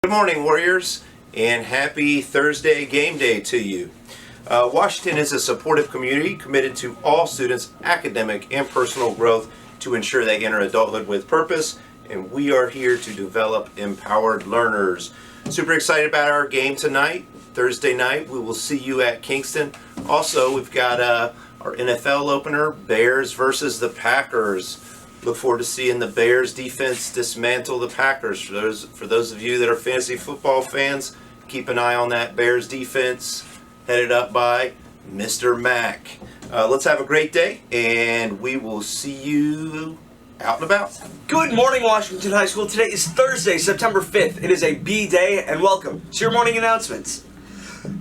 Good morning, Warriors, and happy Thursday game day to you. Washington is a supportive community committed to all students' academic and personal growth to ensure they enter adulthood with purpose, and we are here to develop empowered learners. Super excited about our game tonight, Thursday night. We will see you at Kingston. Also, we've got our NFL opener, Bears versus the Packers. Look forward to seeing the Bears defense dismantle the Packers. For those of you that are fantasy football fans, keep an eye on that Bears defense headed up by Mr. Mack. Let's have a great day, and we will see you out and about. Good morning, Washington High School. Today is Thursday, September 5th. It is a B day, and welcome to your morning announcements.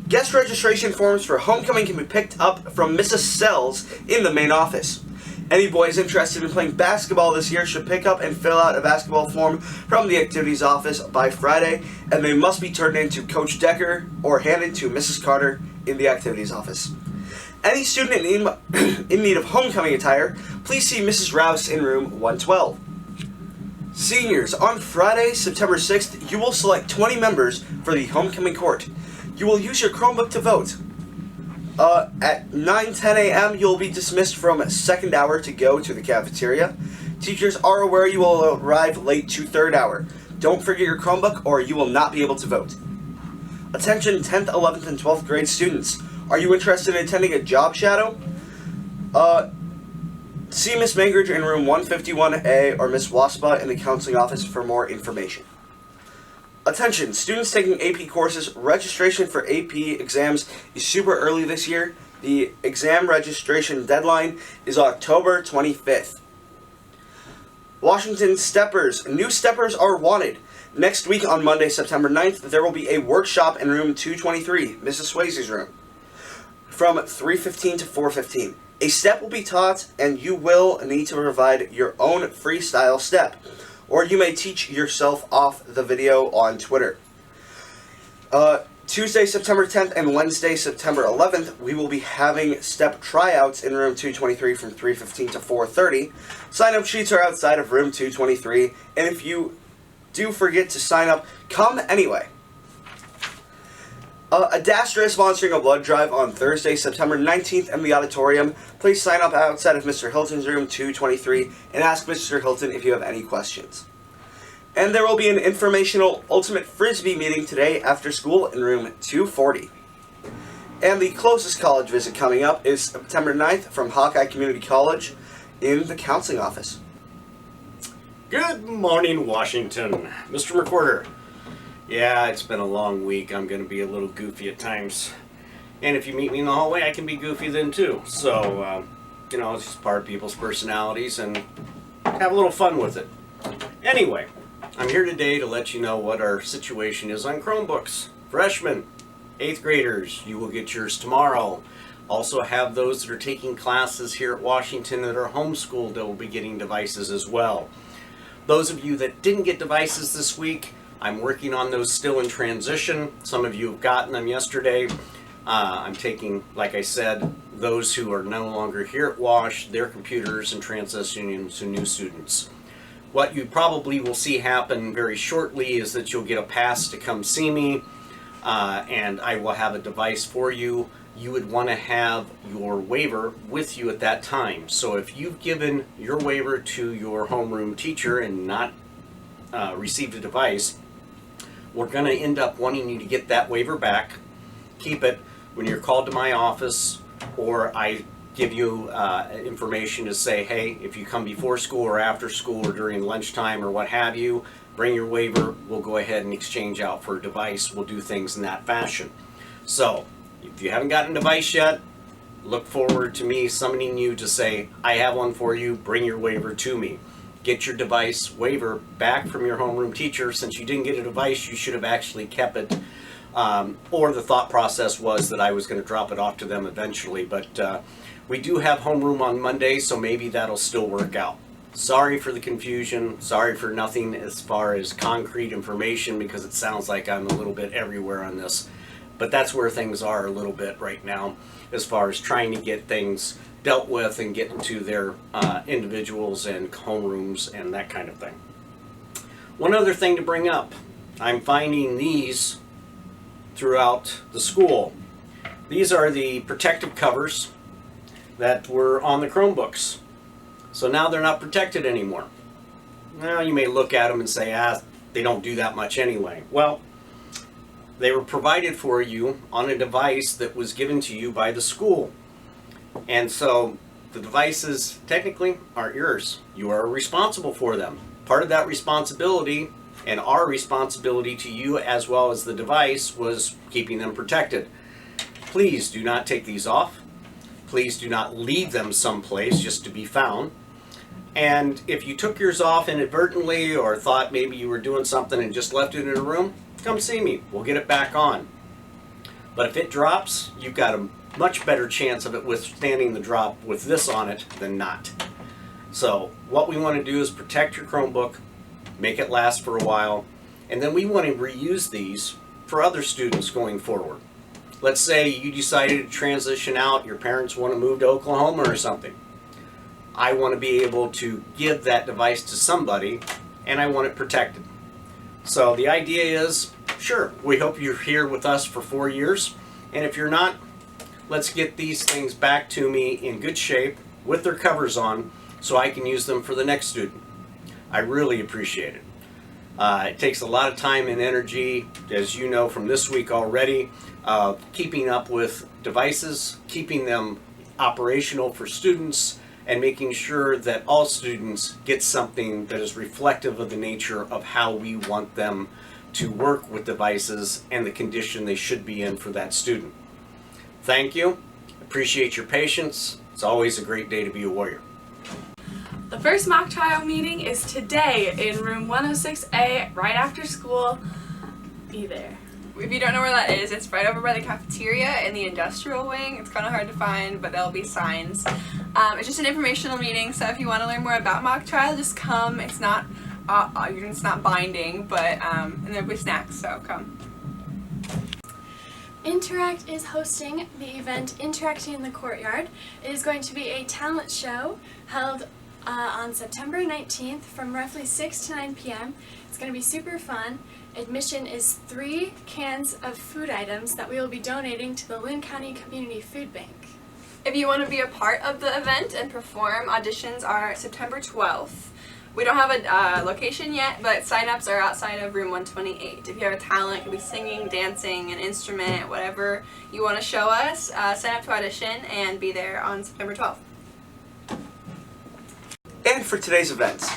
Guest registration forms for homecoming can be picked up from Mrs. Sells in the main office. Any boys interested in playing basketball this year should pick up and fill out a basketball form from the activities office by Friday, and they must be turned in to Coach Decker or handed to Mrs. Carter in the activities office. Any student in need of homecoming attire, please see Mrs. Rouse in room 112. Seniors, on Friday, September 6th, you will select 20 members for the homecoming court. You will use your Chromebook to vote. At 9:10 a.m. you'll be dismissed from second hour to go to the cafeteria. Teachers are aware you will arrive late to third hour. Don't forget your Chromebook or you will not be able to vote. Attention 10th, 11th, and 12th grade students. Are you interested in attending a job shadow? See Miss Mangridge in room 151A or Miss Waspa in the counseling office for more information. Attention, students taking AP courses, registration for AP exams is super early this year. The exam registration deadline is October 25th. Washington Steppers. New Steppers are wanted. Next week on Monday, September 9th, there will be a workshop in room 223, Mrs. Swayze's room, from 3:15 to 4:15. A step will be taught, and you will need to provide your own freestyle step, or you may teach yourself off the video on Twitter. Tuesday, September 10th and Wednesday, September 11th, we will be having step tryouts in room 223 from 3:15 to 4:30. Sign-up sheets are outside of room 223, and if you do forget to sign up, come anyway. Adastra is sponsoring a blood drive on Thursday, September 19th in the auditorium. Please sign up outside of Mr. Hilton's room 223 and ask Mr. Hilton if you have any questions. And there will be an informational Ultimate Frisbee meeting today after school in room 240. And the closest college visit coming up is September 9th from Hawkeye Community College in the counseling office. Good morning, Washington. Mr. Recorder. Yeah, it's been a long week. I'm going to be a little goofy at times. And if you meet me in the hallway, I can be goofy then too. So, it's just part of people's personalities and have a little fun with it. Anyway, I'm here today to let you know what our situation is on Chromebooks. Freshmen, 8th graders, you will get yours tomorrow. Also have those that are taking classes here at Washington that are homeschooled that will be getting devices as well. Those of you that didn't get devices this week, I'm working on those still in transition. Some of you have gotten them yesterday. I'm taking, like I said, those who are no longer here at Wash, their computers, and transitioning to new students. What you probably will see happen very shortly is that you'll get a pass to come see me, and I will have a device for you. You would want to have your waiver with you at that time. So if you've given your waiver to your homeroom teacher and not received a device, we're going to end up wanting you to get that waiver back, keep it when you're called to my office, or I give you information to say, hey, if you come before school or after school or during lunchtime or what have you, bring your waiver, we'll go ahead and exchange out for a device. We'll do things in that fashion. So if you haven't gotten a device yet, look forward to me summoning you to say, I have one for you, bring your waiver to me. Get your device waiver back from your homeroom teacher. Since you didn't get a device, you should have actually kept it. Or the thought process was that I was going to drop it off to them eventually. But we do have homeroom on Monday, so maybe that'll still work out. Sorry for the confusion. Sorry for nothing as far as concrete information, because it sounds like I'm a little bit everywhere on this. But that's where things are a little bit right now, as far as trying to get things dealt with and get into their individuals and homerooms and that kind of thing. One other thing to bring up. I'm finding these throughout the school. These are the protective covers that were on the Chromebooks. So now they're not protected anymore. Now you may look at them and say, they don't do that much anyway. Well, they were provided for you on a device that was given to you by the school. And so the devices technically aren't yours. You are responsible for them. Part of that responsibility and our responsibility to you as well as the device was keeping them protected. Please do not take these off. Please do not leave them someplace just to be found. And if you took yours off inadvertently or thought maybe you were doing something and just left it in a room, come see me. We'll get it back on. But if it drops, you've got a much better chance of it withstanding the drop with this on it than not. So what we want to do is protect your Chromebook, make it last for a while, and then we want to reuse these for other students going forward. Let's say you decided to transition out, your parents want to move to Oklahoma or something. I want to be able to give that device to somebody, and I want it protected. So the idea is, sure, we hope you're here with us for 4 years, and if you're not, let's get these things back to me in good shape with their covers on so I can use them for the next student. I really appreciate it. It takes a lot of time and energy, as you know from this week already, keeping up with devices, keeping them operational for students, and making sure that all students get something that is reflective of the nature of how we want them to work with devices and the condition they should be in for that student. Thank you. Appreciate your patience. It's always a great day to be a warrior. The first mock trial meeting is today in room 106A, right after school. Be there. If you don't know where that is, it's right over by the cafeteria in the industrial wing. It's kind of hard to find, but there'll be signs. It's just an informational meeting, so if you want to learn more about mock trial, just come. It's not binding, but and there'll be snacks, so come. Interact is hosting the event Interacting in the Courtyard. It is going to be a talent show held on September 19th from roughly 6 to 9 p.m. It's going to be super fun. Admission is 3 cans of food items that we will be donating to the Lynn County Community Food Bank. If you want to be a part of the event and perform, auditions are September 12th. We don't have a location yet, but sign-ups are outside of room 128. If you have a talent, it could be singing, dancing, an instrument, whatever you want to show us, sign up to audition and be there on September 12th. And for today's events,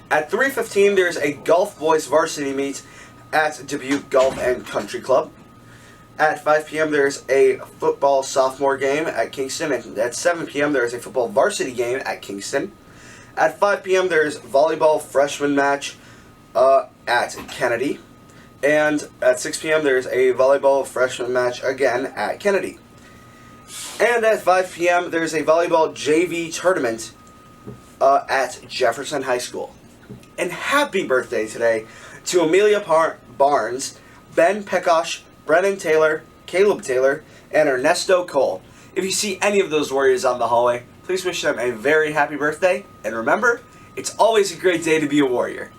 at 3:15 there's a golf boys varsity meet at Dubuque Golf and Country Club. At 5 p.m. there's a football sophomore game at Kingston, and at 7 p.m. there's a football varsity game at Kingston. At 5 p.m. there's volleyball freshman match at Kennedy, and at 6 p.m. there's a volleyball freshman match again at Kennedy. And at 5 p.m. there's a volleyball JV tournament at Jefferson High School. And happy birthday today to Amelia Barnes, Ben Pekosh, Brennan Taylor, Caleb Taylor, and Ernesto Cole. If you see any of those warriors on the hallway, please wish them a very happy birthday. And remember, it's always a great day to be a warrior.